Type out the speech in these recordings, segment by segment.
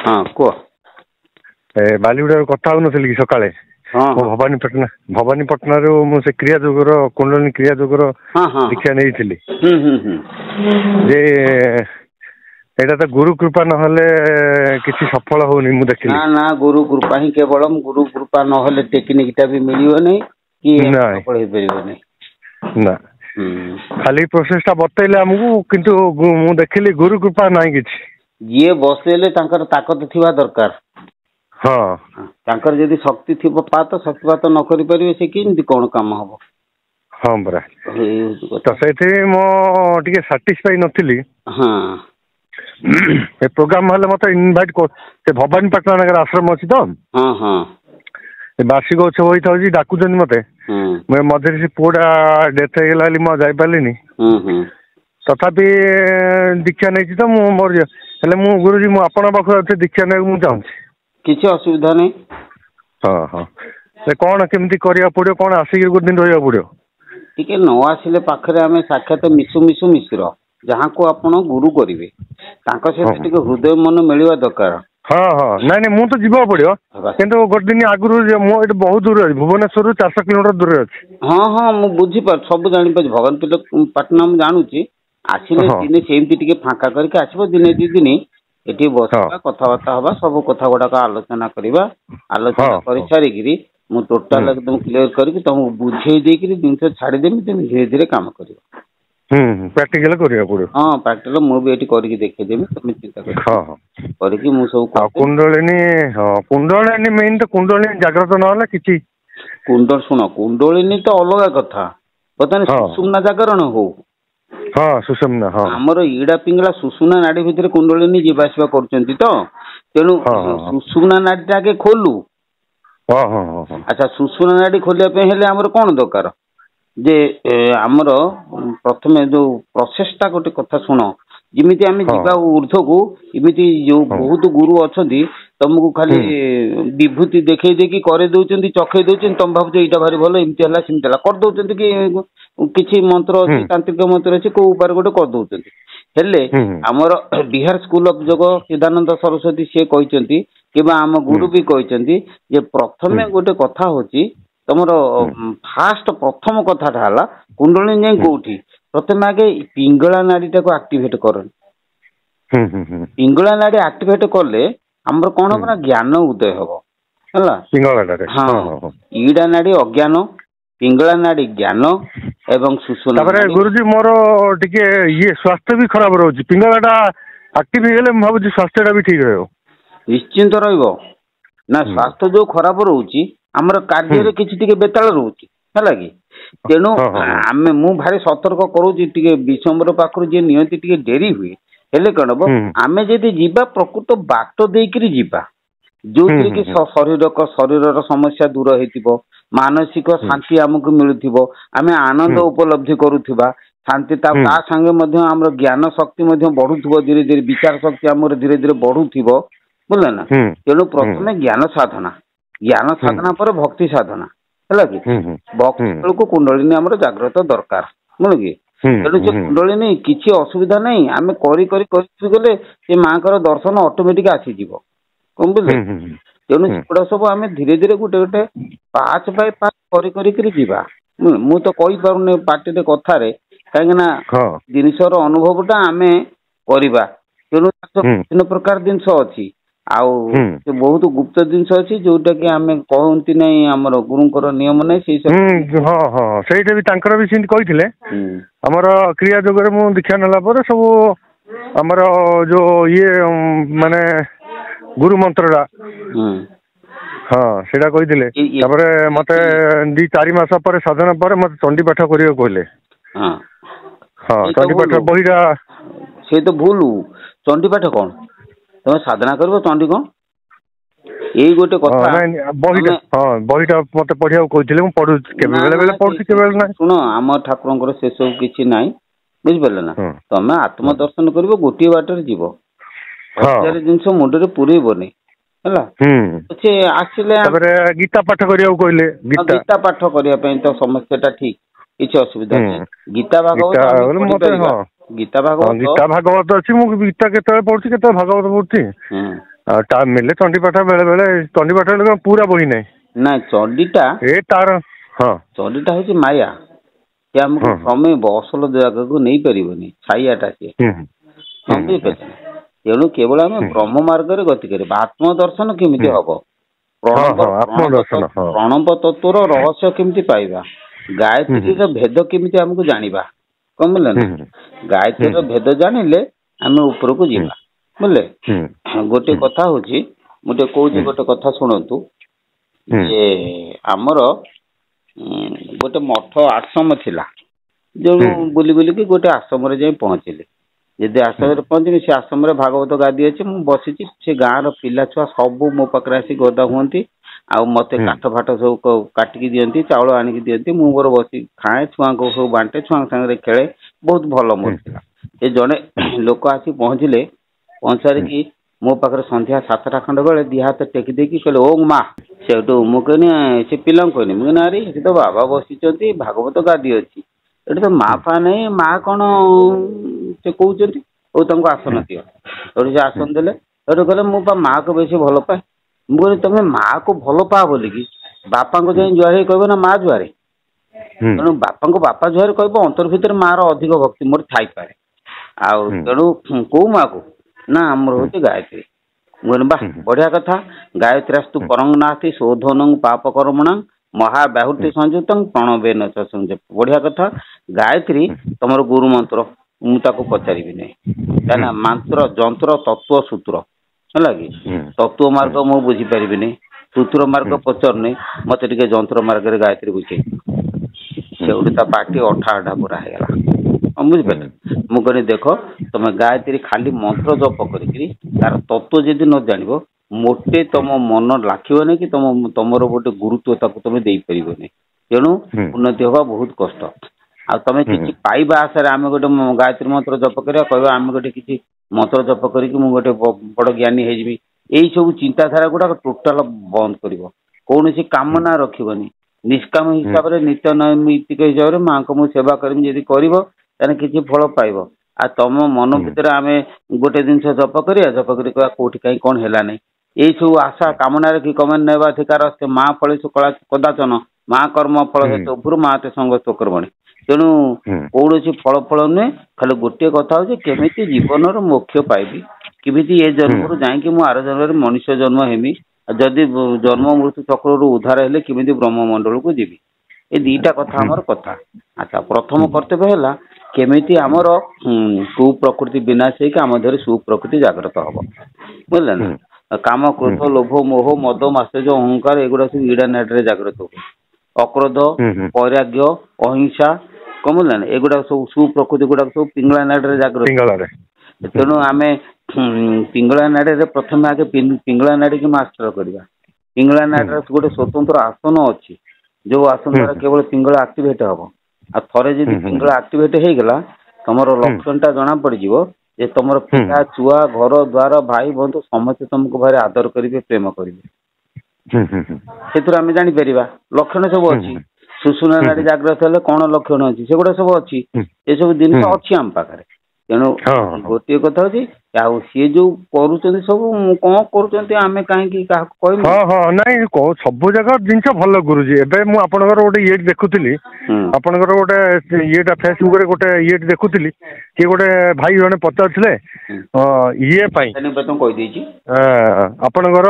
हाँ कुह बालीगुड़ा कथा होनथिल कि सकाळे भवानी पटना रू से क्रिया जोगर कुंडलिनी क्रिया जोगर दीक्षा नहीं जे एटा तो गुरु कृपा नहले किसी सफल होनी मु देखिली ना ना गुरु कृपा ही केवल गुरु कृपा नहले टेक्निक टा भी मिलियो नहीं कि सफल हो परिबो नहीं ना खाली प्रोसेस टा बतैले हमहु किंतु मु देखिली गुरु कृपा नाही किछि जे बसेले तांकर ताकत थिबा दरकार हाँ तांकर यदि शक्ति थी पात शक्तिपात न करि परिबे से किंति कोन काम हबो हाँ बरा तो सेठी मो टिके सैटिस्फाई नथिली हाँ ए प्रोग्राम हले मते इनवाइट को से भवानी पटना नगर आश्रम अछि तो हाँ हाँ ए वार्षिक उत्सव होई थाउजी डाकुजन मते मैं मधुर से पूरा डेथ हे गेलाली म जाई पालिनी तथापि दीक्षा नहीं तो मु मोर हेले मु गुरुजी मु आपण पाखु दीक्षा नै मु चाहूँ किसी असुविधा नहीं हाँ हाँ से कौन केमती करिया पड़ियो कौन आसिक एक दिन रहिया पड़ियो टिके न आसिले पाखरे आमे साक्षात मिसु मिसु मिश्र जहाँ को आपण गुरु करिवे तांको से टिके हृदय मन मिलवा दरकार हाँ हाँ नहीं नहीं मु तो जीवा पड़ियो किंतु गोटे दिन आगुरु मो एट बहुत दूर अछि भुवनेश्वर 400 किलोमीटर दूर अछि हाँ हाँ मु बुझी पर सब जानि पर भगवान पटना मु जानुची आसिले दिने सेमती टिके फांका करके आसीबो दिने दी दिन एटी बसवा कथबार्ता हवा सब कथा गुड़ाक आलोचना करवा आलोचना कर सारी मु टोटाल एकदम क्लियर करके तुमको बुझे देकरी जिनस छाड़देमी तुम धीरे धीरे काम कर प्रैक्टिकल करिया पड़ो हाँ प्रैक्टिकल मु भी एटी करके देखेदेमी तुम चिंता कर हां करके मु सब कुंडलिनी हां कुंडलिनी मेन तो कुंडलिनी जागृत न होला किछि कुंडल सुनो कुंडलिनी तो अलग कथा पता नहीं सुमना जागरण हो हाँ सुषुम्ना हाँ हमरो इडा पिंगला सुषुम्ना नाड़ी भितर कुंडलिनी जीवासवा करचंती तो तेनु सुषुम्ना नाड़ी टाके खोलु हां हां हां अच्छा सुषुम्ना नाड़ी खोलिया पे हेले हमर कोन दरकार जे हमर प्रथमे जो प्रोसेस टा गोटे कथा सुनो जिमिति आमे जीवा ऊर्ध्व को इमिति जो बहुत गुरु अछंती तुमको खाली विभूति देखै देकी करे दोचंती चखै दोचंती तुम भाबु जे इटा भारी भलो इमति हला सिमति हला कर दोचंती कि किछि मंत्र अछि तांत्रिक मंत्र अछि को ऊपर गोटे कर दोचंती हेले हमर बिहार स्कूल ऑफ योग सिद्धानंद सरस्वती से कहिचंती किबा हम गुरु भी कहिचंती जे प्रथमे गोटे कथा होची तमरो फास्ट प्रथम कथाटा हला कुंडलिनी नै कोठी प्रथमे आगे पिंगला नाड़ी को एक्टिवेट करन पिंगला नाड़ी एक्टिवेट करले हमर कोन हमरा ज्ञान उदय हबो हला पिंगला नाड़ी हां ईडा नाड़ी अज्ञान पिंगला नाड़ी ज्ञान एवं सुषुम्ना तबरे गुरुजी मोर टिके ये स्वास्थ्य भी खराब रहउची पिंगलाटा एक्टिव हेले म भाबुची स्वास्थ्यटा भी ठीक रहयो निश्चिंत रहइबो ना स्वास्थ्य जो खराब रहउची हमर कार्य रे किछि टिके बेताल रहउची हला कि तेणु आमे मु भारी सतर्क करूची टिके विशंबर पाखरु जे नियंती टिके डेरी हुई हेले कण बो आमे जदी जीवा प्रकृत बाट देकरी जीवा जो कि शरीर समस्या दूर हेतिबो मानसिक शांति हमकु मिलुथिबो आमे आनंद उपलब्धि करूथिबा शांति ता संगे मध्य हमर ज्ञान शक्ति मध्य बढ़ुथिबो धीरे धीरे विचार शक्ति हमर धीरे धीरे बढ़ुथिबो बुझला ना तेणु प्रथमे ज्ञान साधना पर भक्ति साधना हला कि भक्ति को कुंडलिनी हमर जागृत दरकार बुझल कि तेणु जे कुंडलिनी किछि असुविधा नहीं आमे करी करी करी गले से मां कर दर्शन ऑटोमेटिक आसी जीवो कम बुझले तेणु सेपड़ा सब आमे धीरे धीरे गोटे गोटे 5 बाय 5 करी करी करी जीवा मु तो कहि पारुने पार्टी रे कथा रे काहे ना जिनिसर अनुभवटा आमे करिबा तेणु विभिन्न प्रकार जिनस अछि आउ बहुत गुप्त जिनस अछि जोटा कि आमे कहंती नै हमर गुरुंकर नियम नै सेई सब हां हां सेइटा भी तांकर भी सिंत कहिथिले हमर क्रिया जोगरे मु दीक्षा नला पर सब हमर जो ये माने गुरु मंत्रडा हाँ सेटा कहिथिले तापरे मते 2-4 मास पर साधना पर मते चंडी पाठ करियो कहले हां हां चंडी पाठ बहिरा से तो भूल चंडी पाठ कोन तुम साधना करबो चंडी कोन एई गोटे कथा बहिटा हां बहिटा मते पढिया कहिथिले मु पढु केबे बेले बेले पढु केबे बेले ना सुनो हम ठाकुरंकर से सब किछि नाही बुझ परले ना तमे आत्म दर्शन करबो गोटी बाटर जीवो हजारे जिंस मुंडरे पुरेबो नै हला से आसिले तबरे गीता पाठ करियो कहले गीता पाठ करिया पे तो समस्याटा ठीक किछि असुविधा नै गीता भागवत गीता भागवत अछि मु गीता केते पढछि केते भागवत पढछि ଟାଇମ୍ ମିଳିଲେ ଚଣ୍ଡୀ ପାଠ ବେଳେ ବେଳେ ଚଣ୍ଡୀ ପାଠ ପୁରା ବହି ନାହିଁ ନାଇଁ ଚଣ୍ଡୀଟା ଏ ତାର ହଁ ଚଣ୍ଡୀଟା ହଉଛି ମାୟା ସେ ଆମକୁ ସମେଇବ ଅସଲ ଜାଗାକୁ ନେଇପାରିବନି ଛାଇଆଟା ସିଏ ସମେଇ ପାରିବନି। ତେଣୁ କେବଳ ଆମେ ବ୍ରହ୍ମ ମାର୍ଗରେ ଗତି କରିବା। ଆତ୍ମଦର୍ଶନ କେମିତି ହବ, ପ୍ରଣବ ତତ୍ଵର ରହସ୍ୟ କେମିତି ପାଇବା, ଗାୟତ୍ରୀର ଭେଦ କେମିତି ଆମକୁ ଜାଣିବା, କଣ ବୁଝିଲେ ନା? ଗାୟତ୍ରୀର ଭେଦ ଜାଣିଲେ ଆମେ ଉପରକୁ ଯିବା ବୁଝିଲେ। ଗୋଟେ କଥା ହଉଛି ମୁଁ ଟିକେ କହୁଛି ଗୋଟେ କଥା ଶୁଣନ୍ତୁ ଯେ ଆମର ଗୋଟେ ମଠ ଆଶ୍ରମ ଥିଲା ଯୋଉ ବୁଲି ବୁଲିକି ଗୋଟେ ଆଶ୍ରମରେ ଯାଇ ପହଞ୍ଚିଲେ। ଯଦି ଆଶ୍ରମରେ ପହଞ୍ଚିବି ସେ ଆଶ୍ରମରେ ଭାଗବତ ଗାଦି ଅଛି, ମୁଁ ବସିଛି, ସେ ଗାଁର ପିଲା ଛୁଆ ସବୁ ମୋ ପାଖରେ ଆସି ଗଦା ହୁଅନ୍ତି ଆଉ ମତେ କାଠ ଫାଟ ସବୁ କାଟିକି ଦିଅନ୍ତି, ଚାଉଳ ଆଣିକି ଦିଅନ୍ତି, ମୁଁ ମୋର ବସି ଖାଏ, ଛୁଆଙ୍କୁ ସବୁ ବାଣ୍ଟେ, ଛୁଆଙ୍କ ସାଙ୍ଗରେ ଖେଳେ, ବହୁତ ଭଲ ମୋର ଥିଲା। ଏ ଜଣେ ଲୋକ ଆସି ପହଞ୍ଚିଲେ, ପହଞ୍ଚାରିକି ମୋ ପାଖରେ ସନ୍ଧ୍ୟା 7ଟା ଖଣ୍ଡେ ବେଳେ ଦି ହାତ ଟେକି ଦେଇକି କହିଲେ ଓ ମା। ସେଠୁ ମୁଁ କହିନି ସେ ପିଲାଙ୍କୁ କହିନି, ମୁଁ କହିନି ଆରେ ସେଠି ତ ବାବା ବସିଛନ୍ତି, ଭାଗବତ ଗାଦି ଅଛି, ଏଠି ତ ମା ଫା ନାହିଁ, ମା କଣ ସେ କହୁଛନ୍ତି, ଓ ତାଙ୍କୁ ଆସନ ଦିଅ। ସେଠୁ ସେ ଆସନ ଦେଲେ, ସେଠୁ କହିଲେ ମୁଁ ବା ମାଆକୁ ବେଶୀ ଭଲ ପାଏ। ମୁଁ କହିଲି ତମେ ମାଆକୁ ଭଲ ପାଅ ବୋଲିକି ବାପାଙ୍କୁ ଯାଇ ଜୁହାର ହେଇ କହିବ ନା ମା ଜୁହାରେ। ତେଣୁ ବାପାଙ୍କୁ ବାପା ଜୁହାର କହିବ, ଅନ୍ତର ଭିତରେ ମାଆର ଅଧିକ ଭକ୍ତି ମୋର ଥାଇପାରେ। ଆଉ ତେଣୁ କୋଉ ମାଆକୁ ନା ଆମର ହଉଛି ଗାୟତ୍ରୀ। ମୁଁ କହିଲି ବାଃ ବଢିଆ କଥା, ଗାୟତ୍ରୀସ୍ତୁ ପରଂ ନାସ୍ତି ଶୋଧନଂ ପାପ କର୍ମଣାଂ ମହାବାହୁତି ସଂଯୁକ୍ତଂ ପ୍ରଣବେନ ଚ ସଂଯୁକ୍ତ। ବଢିଆ କଥା, ଗାୟତ୍ରୀ ତମର ଗୁରୁ ମନ୍ତ୍ର, ମୁଁ ତାକୁ ପଚାରିବି ନାହିଁ କାହିଁକିନା ମାନ୍ତ୍ର ଯନ୍ତ୍ର ତତ୍ଵ ସୂତ୍ର ହେଲା କି, ତତ୍ଵ ମାର୍ଗ ମୁଁ ବୁଝିପାରିବିନି, ସୂତ୍ର ମାର୍ଗ ପଚାରୁନି, ମତେ ଟିକେ ଯନ୍ତ୍ର ମାର୍ଗରେ ଗାୟତ୍ରୀ ବୁଝେଇ। ସେଉଠି ତା ପାଟି ଅଠା ଅଠା ପୁରା ହେଇଗଲା। ବୁଝିପାରିଲେ? ମୁଁ କହିଲି ଦେଖ ତମେ ଗାୟତ୍ରୀ ଖାଲି ମନ୍ତ୍ର ଜପ କରିକିରି ତାର ତତ୍ଵ ଯଦି ନ ଜାଣିବ ମୋଟେ ତମ ମନ ଲାଖିବନି କି ତମର ଗୋଟେ ଗୁରୁତ୍ୱ ତାକୁ ତମେ ଦେଇପାରିବନି। ତେଣୁ ଉନ୍ନତି ହବା ବହୁତ କଷ୍ଟ। ଆଉ ତମେ କିଛି ପାଇବା ଆଶାରେ ଆମେ ଗୋଟେ ଗାୟତ୍ରୀ ମନ୍ତ୍ର ଜପ କରିବା, କହିବା ଆମେ ଗୋଟେ କିଛି ମନ୍ତ୍ର ଜପ କରିକି ମୁଁ ଗୋଟେ ବଡ ଜ୍ଞାନୀ ହେଇଯିବି, ଏଇ ସବୁ ଚିନ୍ତାଧାରା ଗୁଡାକ ଟୋଟାଲ ବନ୍ଦ କରିବ। କୌଣସି କାମନା ରଖିବନି, ନିଷ୍କାମ ହିସାବରେ ନିତ୍ୟ ନୈମିତିକ ହିସାବରେ ମାଙ୍କୁ ମୁଁ ସେବା କରିବି ଯଦି କରିବ ତାହେଲେ କିଛି ଫଳ ପାଇବ। ଆଉ ତମ ମନ ଭିତରେ ଆମେ ଗୋଟେ ଜିନିଷ ଜପ କରିବା, ଜପ କରି କହିବା କୋଉଠି କାହିଁ କଣ ହେଲା ନାହିଁ, ଏଇ ସବୁ ଆଶା କାମନାରେ କି କମେ ନେବା ଅଧିକାର ସେ ମା ଫଳିସୁ କଳା କଦାଚନ ମା କର୍ମ ଫଳ ହେତ ଉପରୁ ମା ତେ ସଙ୍ଗ କର୍ମଣି। ତେଣୁ କୌଣସି ଫଳ ନୁହେଁ, ଖାଲି ଗୋଟିଏ କଥା ହଉଛି କେମିତି ଜୀବନର ମୋକ୍ଷ ପାଇବି, କେମିତି ଏ ଜନ୍ମରୁ ଯାଇକି ମୁଁ ଆର ଜନ୍ମରେ ମଣିଷ ଜନ୍ମ ହେମି, ଯଦି ଜନ୍ମ ମୃତ୍ୟୁ ଚକ୍ରରୁ ଉଦ୍ଧାର ହେଲେ କେମିତି ବ୍ରହ୍ମମଣ୍ଡଳକୁ ଯିବି। ଏ ଦିଟା କଥା ଆମର କଥା। ଆଚ୍ଛା, ପ୍ରଥମ କର୍ତ୍ତବ୍ୟ ହେଲା କେମିତି ଆମର କୁପ୍ରକୃତି ବିନାଶ ହେଇକି ଆମ ଦେହରେ ସୁପ୍ରକୃତି ଜାଗ୍ରତ ହବ, ବୁଝିଲେ ନା? କାମ କ୍ରୋଧ ଲୋଭ ମୋହ ମଦ ମାଶ୍ଚର୍ଯ୍ୟ ଅହଙ୍କାର ଏଗୁଡା ସବୁ ଇଡା ନାଡିରେ ଜାଗ୍ରତ ହୁଏ। ଅକ୍ରୋଧ ବୈରାଗ୍ୟ ଅହିଂସା କଣ ବୁଝିଲେ ନା, ଏଗୁଡାକ ସବୁ ସୁପ୍ରକୃତି ଗୁଡାକ ସବୁ ପିଙ୍ଗଳା ନାଡିରେ ଜାଗ୍ରତ। ତେଣୁ ଆମେ ପିଙ୍ଗଳା ନାଡିରେ ପ୍ରଥମେ ଆଗେ ପିଙ୍ଗଳା ନାଡିକି ମାଷ୍ଟର କରିବା। ପିଙ୍ଗଳା ନାଡିର ଗୋଟେ ସ୍ୱତନ୍ତ୍ର ଆସନ ଅଛି, ଯୋଉ ଆସନ ଦ୍ୱାରା କେବଳ ପିଙ୍ଗଳା ଆକ୍ଟିଭେଟ ହବ। ଆଉ ଥରେ ଯଦି ପିଙ୍ଗଳା ଆକ୍ଟିଭେଟ ହେଇଗଲା ତମର ଲକ୍ଷଣ ଟା ଜଣା ପଡିଯିବ ଯେ ତମର ପିଲା ଛୁଆ ଘର ଦ୍ୱାର ଭାଇ ବନ୍ଧୁ ସମସ୍ତେ ତମକୁ ଭାରି ଆଦର କରିବେ, ପ୍ରେମ କରିବେ। ସେଥିରୁ ଆମେ ଜାଣିପାରିବା ଲକ୍ଷଣ ସବୁ ଅଛି। ସୁଷୁମ୍ନା ନାଡି ଜାଗ୍ରତ ହେଲେ କଣ ଲକ୍ଷଣ ଅଛି ସେଗୁଡା ସବୁ ଅଛି, ଏସବୁ ଜିନିଷ ଅଛି ଆମ ପାଖରେ। ତେଣୁ ଗୋଟିଏ କଥା ହଉଛି, ଆଉ ସିଏ ଯୋଉ କରୁଛନ୍ତି ସବୁ କଣ କରୁଛନ୍ତି ଆମେ କାହିଁକି କାହାକୁ କହିବୁ? ନାଇଁ ସବୁ ଜାଗା ଜିନିଷ ଭଲ କରୁଛି। ଏବେ ମୁଁ ଆପଣଙ୍କର ଗୋଟେ ଇଏ ଦେଖୁଥିଲି, ଆପଣଙ୍କର ଗୋଟେ ଇଏଟା ଫେସବୁକରେ ଗୋଟେ ଇଏ ଦେଖୁଥିଲି, କିଏ ଗୋଟେ ଭାଇ ଜଣେ ପଚାରୁଥିଲେ ଇଏ ପାଇଁ କହିଦେଇଛି ଆପଣଙ୍କର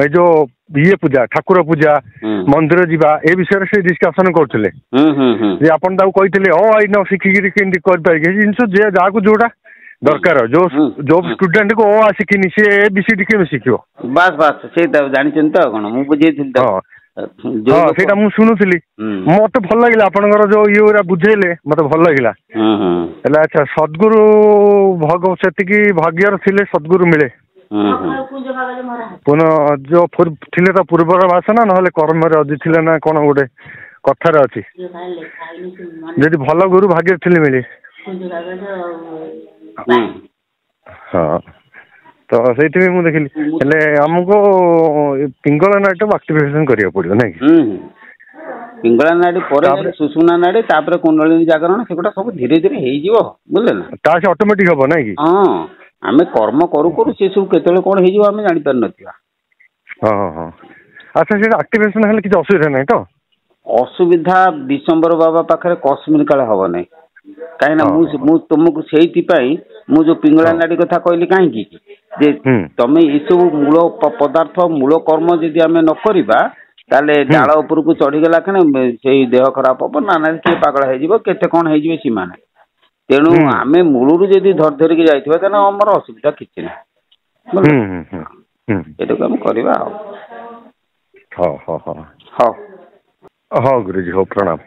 ଏଇ ଯୋଉ ଇଏ ପୂଜା ଠାକୁର ପୂଜା ମନ୍ଦିର ଯିବା ଏ ବିଷୟରେ ସେ ଡିସ୍କସନ କରୁଥିଲେ ଯେ ଆପଣ ତାକୁ କହିଥିଲେ ନ ଶିଖିକିରି କେମିତି କରିପାରିବେ ଏ ଜିନିଷ, ଯେ ଯାହାକୁ ଯୋଉଟା ଦରକାର, ଯୋଉ ଷ୍ଟୁଡେଣ୍ଟ କୁ ଶିଖିନି ସେ ABCD କେମିତି ଶିଖିବ? ବାସ୍ ବାସ୍ ସେଇଟା ଜାଣିଛନ୍ତି ତ କଣ ମୁଁ ବୁଝେଇଥିଲି। ସେଇଟା ମୁଁ ଶୁଣୁଥିଲି, ମତେ ଭଲ ଲାଗିଲା ଆପଣଙ୍କର ଯୋଉ ଇଏ ଗୁରା ବୁଝେଇଲେ, ମତେ ଭଲ ଲାଗିଲା। ହେଲେ ଆଚ୍ଛା, ସଦ୍ଗୁରୁ ସେତିକି ଭାଗ୍ୟର ଥିଲେ ସଦ୍ଗୁରୁ ମିଳେ। ଯୋଉ ଥିଲେ ତ ପୂର୍ବର ବାସନା, ନହେଲେ କର୍ମରେ ଅଜି ଥିଲେ ନା କଣ ଗୋଟେ କଥାରେ ଅଛି। ଯଦି ଭଲ ଗୁରୁ ଭାଗ୍ୟରେ ଥିଲେ ମିଳେ। ତ ସେଇଥିପାଇଁ ମୁଁ ଦେଖିଲି। ହେଲେ ଆମକୁ ପିଙ୍ଗଳା ନାଡିଟାକୁ ଆକ୍ଟିଭେସନ କରିବାକୁ ପଡିବ ନାଇଁ କି? ପିଙ୍ଗଳା ନାଡି ପରେ ସୁଷୁମ୍ନା ନାଡି, ତାପରେ କୁଣ୍ଡଳିନୀ ଜାଗରଣ, ସେଗୁଡା ସବୁ ଧୀରେ ଧୀରେ ହେଇଯିବ, ବୁଝିଲେ ନା? ତା ସେ ଅଟୋମେଟିକ ହବ ନାଇଁ କି? ଆମେ କର୍ମ କରୁ କରୁ ସେ ସବୁ କେତେବେଳେ କ'ଣ ହେଇଯିବ ଆମେ ଜାଣିପାରିନଥିବା। ହଁ ହଁ ଆଚ୍ଛା ସେଇଟା ଆକ୍ଟିଭେସନ ହେଲେ କିଛି ଅସୁବିଧା ନାହିଁ ତ? ଅସୁବିଧା ବିଶମ୍ବର ବାବା ପାଖରେ କଶ୍ମୀର କାଳେ ହବ ନାହିଁ। କାହିଁକିନା ମୁଁ ତୁମକୁ ସେଇଥିପାଇଁ ମୁଁ ଯୋଉ ପିଙ୍ଗଳା ନାଡି କଥା କହିଲି କାହିଁକି ଯେ ତମେ ଏସବୁ ମୂଳ ପଦାର୍ଥ ମୂଳ କର୍ମ ଯଦି ଆମେ ନ କରିବା ତାହେଲେ ଡାଳ ଉପରକୁ ଚଢିଗଲା ଖେଣେ ସେଇ ଦେହ ଖରାପ ହବ, ନା କିଏ ପାଗଳ ହେଇଯିବ, କେତେ କ'ଣ ହେଇଯିବ ସୀମା ନାହିଁ। ତେଣୁ ଆମେ ମୂଳରୁ ଯଦି ଧରିକି ଯାଇଥିବା ତାହେଲେ ଆମର ଅସୁବିଧା କିଛି ନାହିଁ। ଏଟାକୁ ଆମେ କରିବା ଆଉ। ହଉ ହଉ ହଉ ହଉ ହଉ ଗୁରୁଜୀ, ହଉ ପ୍ରଣାମ।